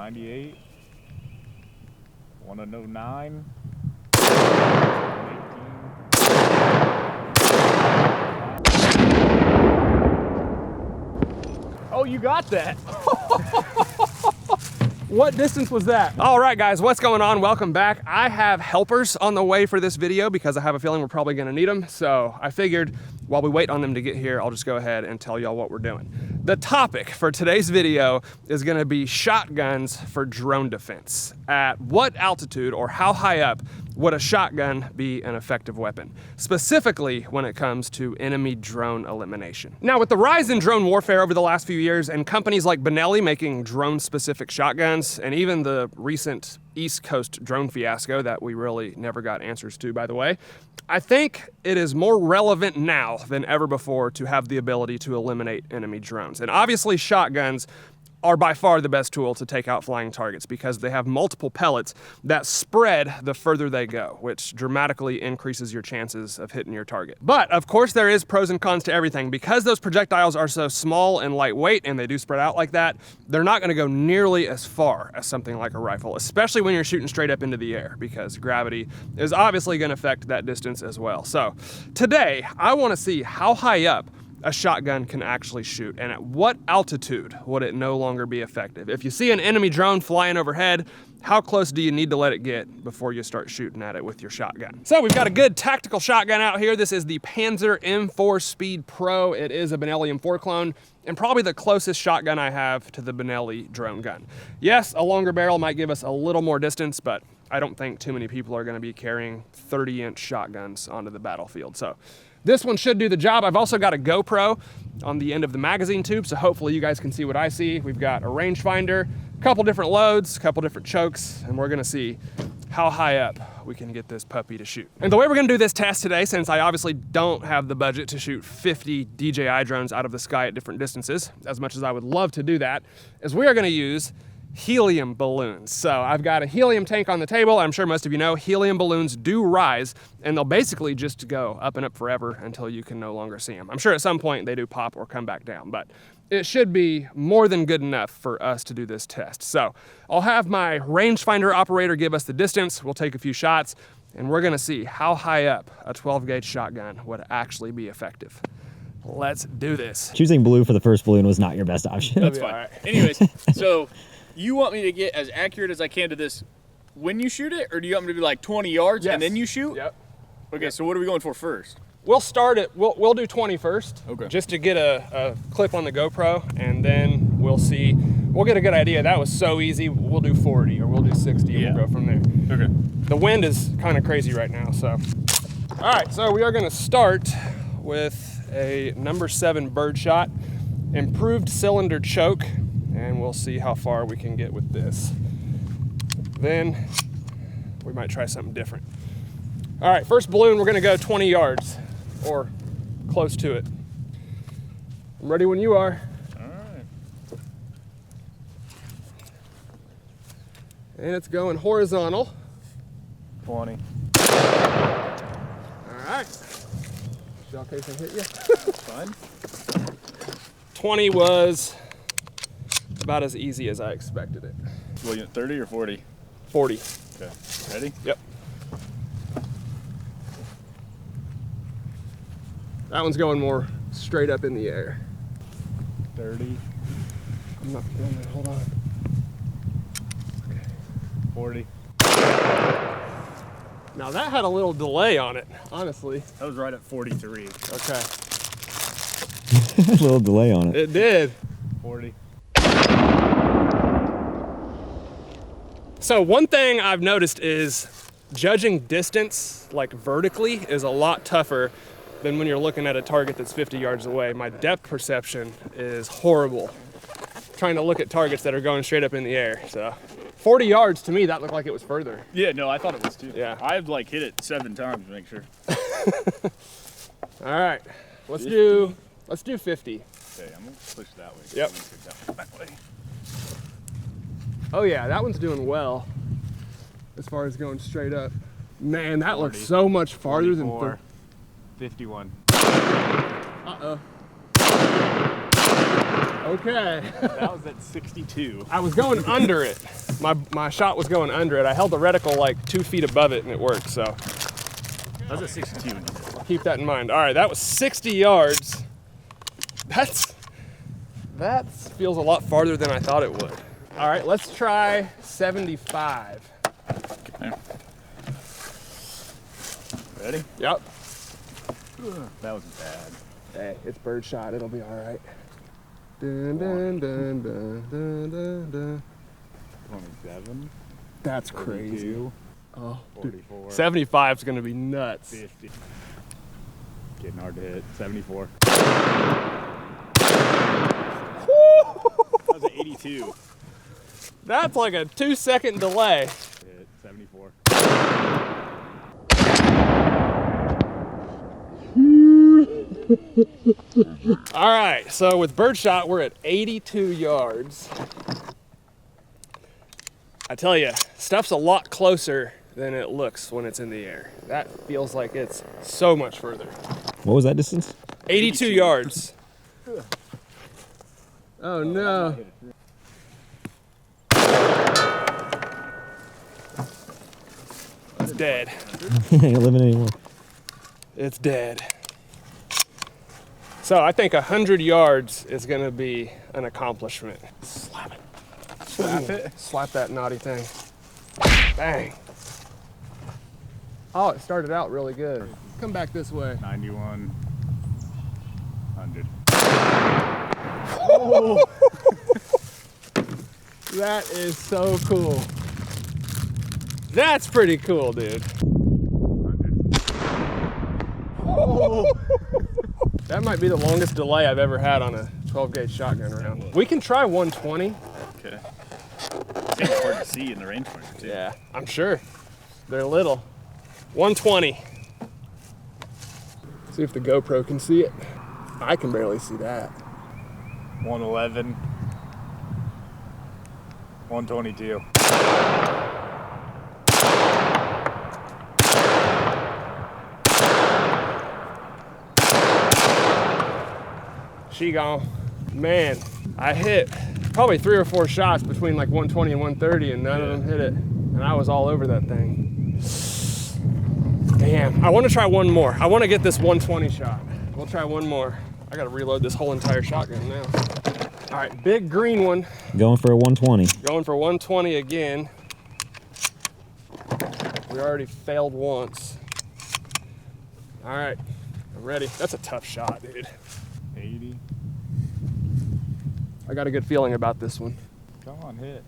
98. Want to know 9? Oh, you got that. What distance was that? All right, guys, what's going on? Welcome back. I have helpers on the way for this video because I have a feeling we're probably gonna need them. So I figured while we wait on them to get here, I'll just go ahead and tell y'all what we're doing. The topic for today's video is gonna be shotguns for drone defense. At what altitude or how high up would a shotgun be an effective weapon? Specifically when it comes to enemy drone elimination. Now, with the rise in drone warfare over the last few years and companies like Benelli making drone-specific shotguns, and even the recent East Coast drone fiasco that we really never got answers to, by the way, I think it is more relevant now than ever before to have the ability to eliminate enemy drones. And obviously shotguns are by far the best tool to take out flying targets because they have multiple pellets that spread the further they go, which dramatically increases your chances of hitting your target. But of course there is pros and cons to everything. Because those projectiles are so small and lightweight and they do spread out like that, they're not gonna go nearly as far as something like a rifle, especially when you're shooting straight up into the air because gravity is obviously gonna affect that distance as well. So today, I wanna see how high up a shotgun can actually shoot, and at what altitude would it no longer be effective? If you see an enemy drone flying overhead, how close do you need to let it get before you start shooting at it with your shotgun? So we've got a good tactical shotgun out here. This is the Panzer M4 Speed Pro. It is a Benelli M4 clone, and probably the closest shotgun I have to the Benelli drone gun. Yes, a longer barrel might give us a little more distance, but I don't think too many people are gonna be carrying 30-inch shotguns onto the battlefield. So this one should do the job. I've also got a GoPro on the end of the magazine tube, so hopefully you guys can see what I see. We've got a rangefinder, a couple different loads, a couple different chokes, and we're gonna see how high up we can get this puppy to shoot. And the way we're gonna do this test today, since I obviously don't have the budget to shoot 50 DJI drones out of the sky at different distances, as much as I would love to do that, is we are gonna use helium balloons. So I've got a helium tank on the table. I'm sure most of you know helium balloons do rise, and they'll basically just go up and up forever until you can no longer see them. I'm sure at some point they do pop or come back down, but it should be more than good enough for us to do this test. So I'll have my rangefinder operator give us the distance. We'll take a few shots, and we're gonna see how high up a 12 gauge shotgun would actually be effective. Let's do this. Choosing blue for the first balloon was not your best option. That's fine. Right. Anyways, so you want me to get as accurate as I can to this when you shoot it, or do you want me to be like 20 yards and then you shoot? Yep. Okay, so what are we going for first? We'll start it, we'll do 20 first. Okay. Just to get a clip on the GoPro, and then we'll see, we'll get a good idea. That was so easy, we'll do 40 or we'll do 60 and we'll go from there. Okay. The wind is kind of crazy right now, so. All right, so we are gonna start with a number 7 Birdshot, improved cylinder choke, and we'll see how far we can get with this. Then we might try something different. All right, first balloon, we're gonna go 20 yards or close to it. I'm ready when you are. All right. And it's going horizontal. 20. All right. Just in case I hit you. That's fine. 20 was about as easy as I expected it. Well, you 30 or 40? 40. Okay. Ready? Yep. That one's going more straight up in the air. 30. I'm not doing it, hold on. 40. Now that had a little delay on it, honestly. That was right at 43. Okay. A little delay on it. It did. 40. So one thing I've noticed is judging distance, like vertically, is a lot tougher than when you're looking at a target that's 50 yards away. My depth perception is horrible. Trying to look at targets that are going straight up in the air. So 40 yards to me, that looked like it was further. Yeah, no, I thought it was too. Yeah. I've like hit it 7 times to make sure. All right, let's do 50. Okay, I'm gonna push that way. Yep. That way. Oh yeah, that one's doing well as far as going straight up. Man, that 40, looks so much farther 44, 51. Uh-oh. Okay. That was at 62. I was going under it. my shot was going under it. I held the reticle like 2 feet above it and it worked, so. That was a 62. I'll keep that in mind. All right, that was 60 yards. That feels a lot farther than I thought it would. All right, let's try 75. Okay. Ready? Yep. That wasn't bad. Hey, it's Birdshot. It'll be all right. Dun, dun, dun, dun, dun, dun, dun. 27. That's crazy. 42, Oh, dude. 44. 75 is going to be nuts. 50. Getting hard to hit. 74. That was an 82. That's like a 2-second delay. Hit. 74. All right, so with Birdshot, we're at 82 yards. I tell you, stuff's a lot closer than it looks when it's in the air. That feels like it's so much further. What was that distance? 82 yards. Oh no. It's dead. Ain't living anymore. It's dead. So I think 100 yards is gonna be an accomplishment. Slap it. Slap it. Slap that naughty thing. Bang. Oh, it started out really good. Come back this way. 91. 100. Oh. That is so cool. That's pretty cool, dude. 100. Oh. That might be the longest delay I've ever had on a 12 gauge shotgun round. We can try 120. Okay. It's hard to see in the rangefinder too. Yeah, I'm sure. They're little. 120. See if the GoPro can see it. I can barely see that. 111. 122. She gone. Man, I hit probably 3 or 4 shots between like 120 and 130 and none of them hit it. And I was all over that thing. Damn, I want to try one more. I want to get this 120 shot. We'll try one more. I got to reload this whole entire shotgun now. All right, big green one. Going for a 120. Going for 120 again. We already failed once. All right, I'm ready. That's a tough shot, dude. 80. I got a good feeling about this one. Come on, hit.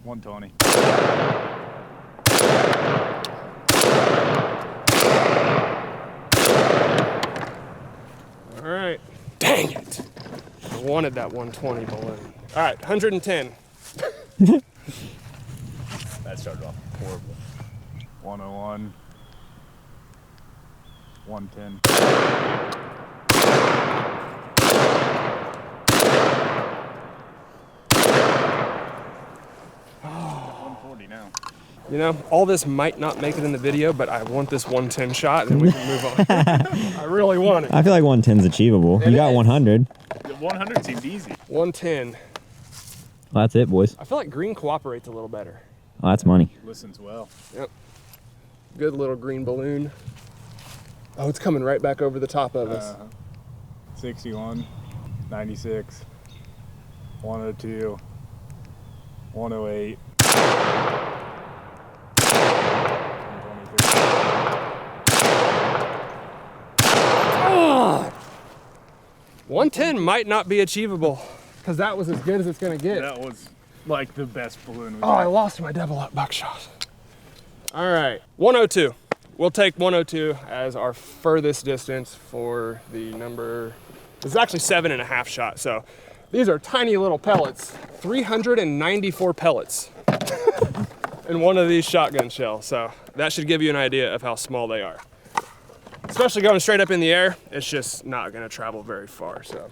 120. All right. Dang it. I wanted that 120 balloon. All right, 110. That started off horrible. 101. 110. Now. You know, all this might not make it in the video, but I want this 110 shot and we can move on. I really want it. I feel like 110's achievable. It You got is. 100. The 100 seemed easy. 110. Well, that's it, boys. I feel like green cooperates a little better. Oh, that's money. Listens well. Yep. Good little green balloon. Oh, it's coming right back over the top of us. 61. 96. 102. 108. 110 might not be achievable because that was as good as it's gonna get. That was like the best balloon we've Oh, I had. lost my double up buckshot. All right, 102. We'll take 102 as our furthest distance for the number. This is actually 7.5 shot. So these are tiny little pellets, 394 pellets in one of these shotgun shells. So that should give you an idea of how small they are. Especially going straight up in the air, it's just not gonna travel very far. So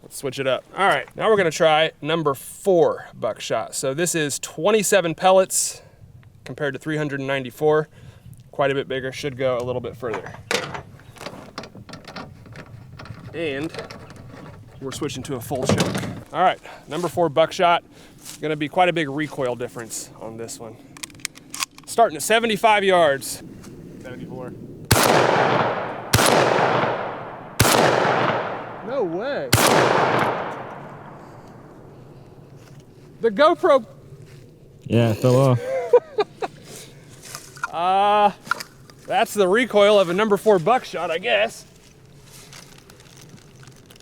let's switch it up. All right, now we're gonna try number 4 buckshot. So this is 27 pellets compared to 394. Quite a bit bigger, should go a little bit further. And we're switching to a full choke. All right, number 4 buckshot. Gonna be quite a big recoil difference on this one. Starting at 75 yards. 74. No way. The GoPro. Yeah, it fell off. That's the recoil of a number 4 buckshot, I guess.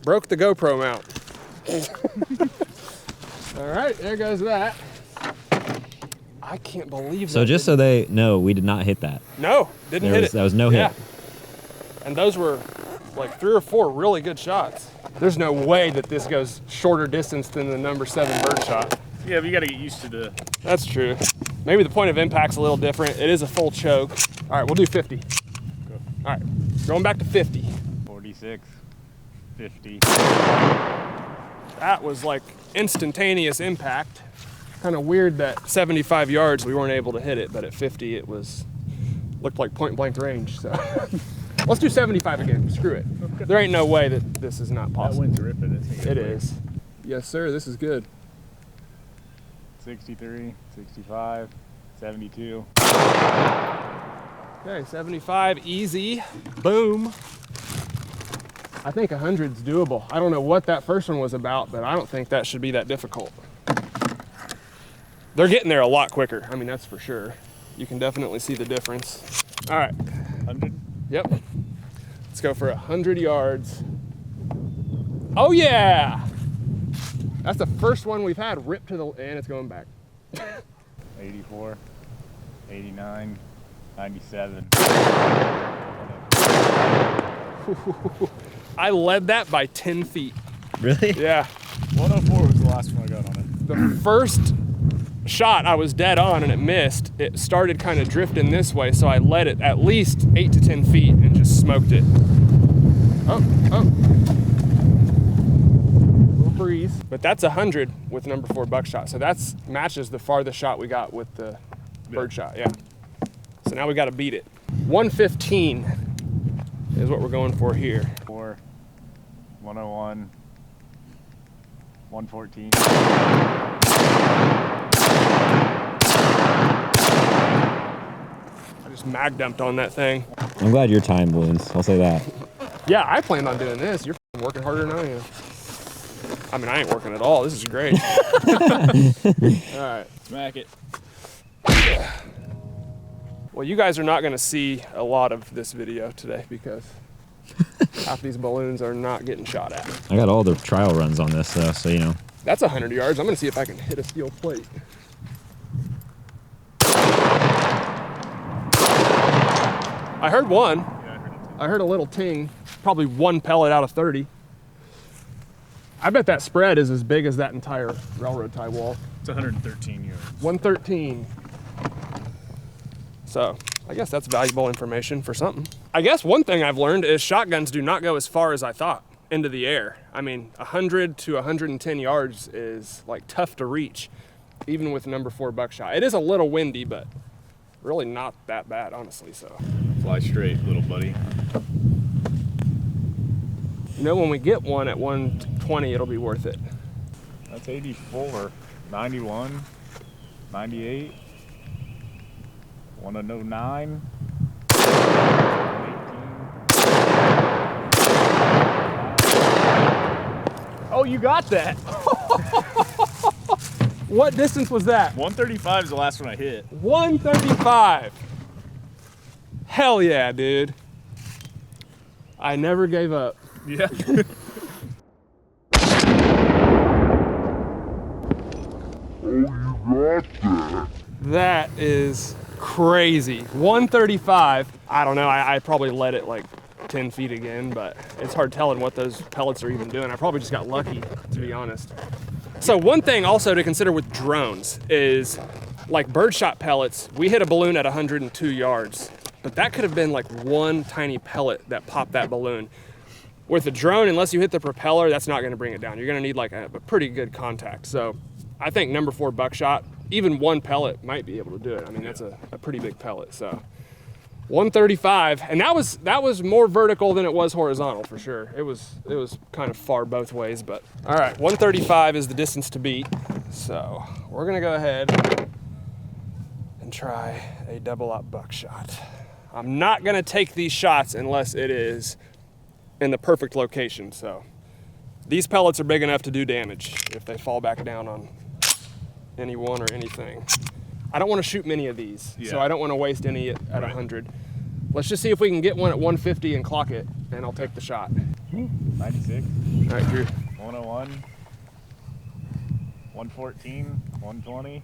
Broke the GoPro mount. All right, there goes that. I can't believe that. So just so they know, we did not hit that. No, didn't hit it. That was no hit. Yeah. And those were like 3 or 4 really good shots. There's no way that this goes shorter distance than the number 7 Birdshot. Yeah, but you got to get used to the. That's true. Maybe the point of impact's a little different. It is a full choke. All right, we'll do 50. Go. All right, going back to 50. 46. 50. That was like instantaneous impact. Kind of weird that 75 yards we weren't able to hit it, but at 50 it looked like point blank range. So let's do 75 again. Screw it. Okay. There ain't no way that this is not That possible. wind's ripping it. It is. Yes, sir. This is good. 63, 65, 72. Okay, 75, easy. Boom. I think 100's doable. I don't know what that first one was about, but I don't think that should be that difficult. They're getting there a lot quicker. I mean, that's for sure. You can definitely see the difference. All right. 100. Yep. Let's go for 100 yards. Oh yeah! That's the first one we've had ripped to the, and it's going back. 84, 89, 97. I led that by 10 feet. Really? Yeah. 104 was the last one I got on it. The first shot I was dead on and it missed. It started kind of drifting this way, so I led it at least 8 to 10 feet and just smoked it. Oh. Little breeze. But that's 100 with number 4 buckshot. So that's matches the farthest shot we got with the Birdshot, yeah. So now we got to beat it. 115 is what we're going for here. 4, 101, 114. I just mag dumped on that thing. I'm glad your time wins. I'll say that. Yeah, I planned on doing this. You're f***ing working harder than I am. I mean, I ain't working at all. This is great. All right. Smack it. Well, you guys are not going to see a lot of this video today because half these balloons are not getting shot at. I got all the trial runs on this, though, so you know. That's 100 yards. I'm going to see if I can hit a steel plate. I heard one. Yeah, I heard it too. I heard a little ting. Probably 1 pellet out of 30. I bet that spread is as big as that entire railroad tie wall. It's 113 yards. 113. So I guess that's valuable information for something. I guess one thing I've learned is shotguns do not go as far as I thought into the air. I mean, 100 to 110 yards is like tough to reach, even with number 4 buckshot. It is a little windy, but really not that bad, honestly. So Fly straight, little buddy. you know, when we get one at 120, it'll be worth it. That's 84, 91, 98, 109, 118. Oh, you got that. What distance was that? 135 is the last one I hit. 135. Hell yeah, dude. I never gave up. Yeah. That is crazy. 135. I don't know. I probably let it like 10 feet again, but it's hard telling what those pellets are even doing. I probably just got lucky, to be honest. So one thing also to consider with drones is like birdshot pellets, we hit a balloon at 102 yards, but that could have been like one tiny pellet that popped that balloon. With a drone, unless you hit the propeller, that's not gonna bring it down. You're gonna need like a pretty good contact. So I think number 4 buckshot, even one pellet might be able to do it. I mean, that's a pretty big pellet. So 135, and that was more vertical than it was horizontal for sure. It was kind of far both ways, but all right, 135 is the distance to beat. So we're gonna go ahead and try a double up buckshot. I'm not gonna take these shots unless it is in the perfect location. So these pellets are big enough to do damage if they fall back down on anyone or anything. I don't want to shoot many of these, so I don't want to waste any at 100. Let's just see if we can get one at 150 and clock it, and I'll take the shot. 96. All right, Drew. 101. 114. 120.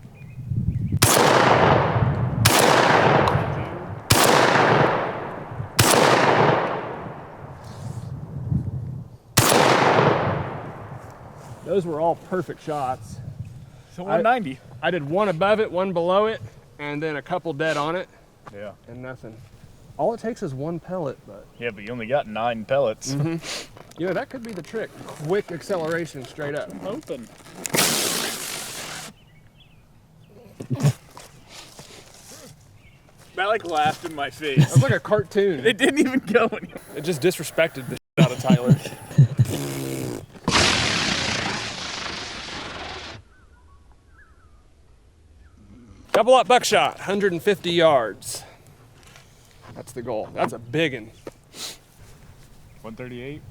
Those were all perfect shots. So 190. I did one above it, one below it, and then a couple dead on it. Yeah. And nothing. All it takes is one pellet, but. Yeah, but you only got 9 pellets. You know, that could be the trick. Quick acceleration straight up. Open. That like laughed in my face. It was like a cartoon. It didn't even go anywhere. It just disrespected the shit out of Tyler. Double up buckshot, 150 yards. That's the goal. That's a big one. 138.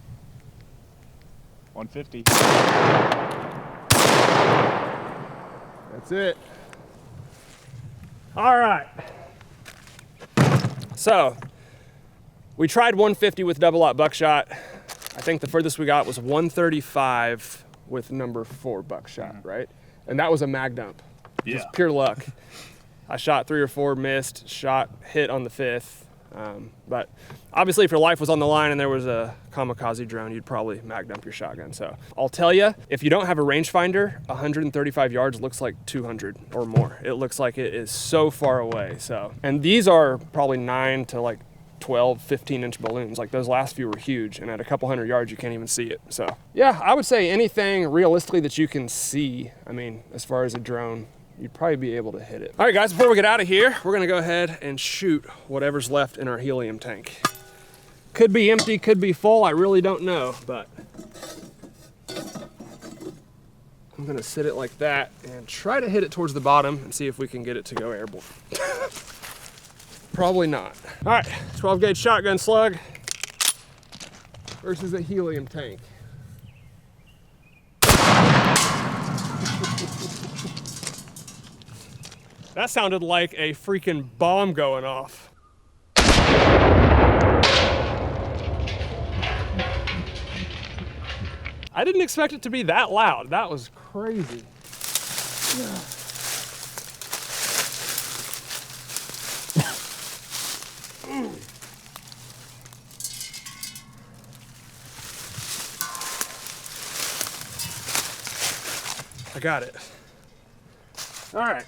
150. That's it. All right. So, we tried 150 with double up buckshot. I think the furthest we got was 135 with number 4 buckshot, right? And that was a mag dump. Just pure luck. I shot 3 or 4, missed, hit on the 5th. But obviously if your life was on the line and there was a kamikaze drone, you'd probably mag dump your shotgun. So I'll tell you, if you don't have a rangefinder, 135 yards looks like 200 or more. It looks like it is so far away. So, and these are probably 9 to like 12, 15-inch balloons. Like those last few were huge, and at a couple hundred yards, you can't even see it. So yeah, I would say anything realistically that you can see, I mean, as far as a drone, you'd probably be able to hit it. All right, guys, before we get out of here, we're gonna go ahead and shoot whatever's left in our helium tank. Could be empty, could be full, I really don't know, but I'm gonna sit it like that and try to hit it towards the bottom and see if we can get it to go airborne. Probably not. All right, 12 gauge shotgun slug versus a helium tank. That sounded like a freaking bomb going off. I didn't expect it to be that loud. That was crazy. I got it. All right.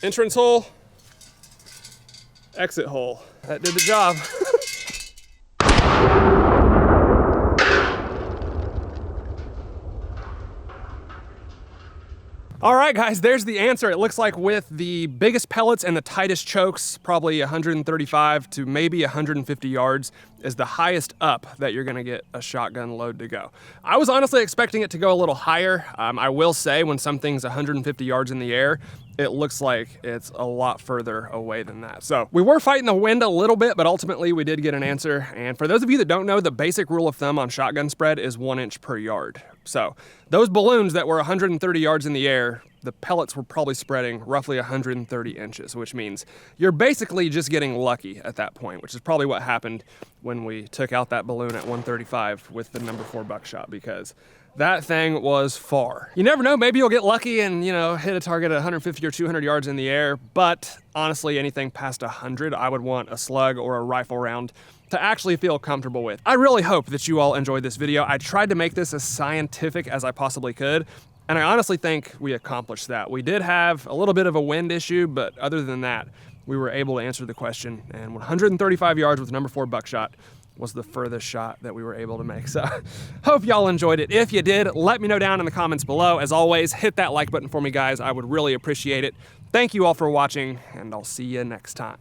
Entrance hole, exit hole. That did the job. All right, guys, there's the answer. It looks like with the biggest pellets and the tightest chokes, probably 135 to maybe 150 yards is the highest up that you're gonna get a shotgun load to go. I was honestly expecting it to go a little higher. I will say when something's 150 yards in the air, it looks like it's a lot further away than that. So we were fighting the wind a little bit, but ultimately we did get an answer. And for those of you that don't know, the basic rule of thumb on shotgun spread is 1 inch per yard. So those balloons that were 130 yards in the air, the pellets were probably spreading roughly 130 inches, which means you're basically just getting lucky at that point, which is probably what happened when we took out that balloon at 135 with the number 4 buckshot, because that thing was far. You never know, maybe you'll get lucky and, you know, hit a target at 150 or 200 yards in the air, but honestly, anything past 100, I would want a slug or a rifle round to actually feel comfortable with. I really hope that you all enjoyed this video. I tried to make this as scientific as I possibly could, and I honestly think we accomplished that. We did have a little bit of a wind issue, but other than that, we were able to answer the question, and 135 yards with number 4 buckshot was the furthest shot that we were able to make. So hope y'all enjoyed it. If you did, let me know down in the comments below. As always, hit that like button for me, guys. I would really appreciate it. Thank you all for watching, and I'll see you next time.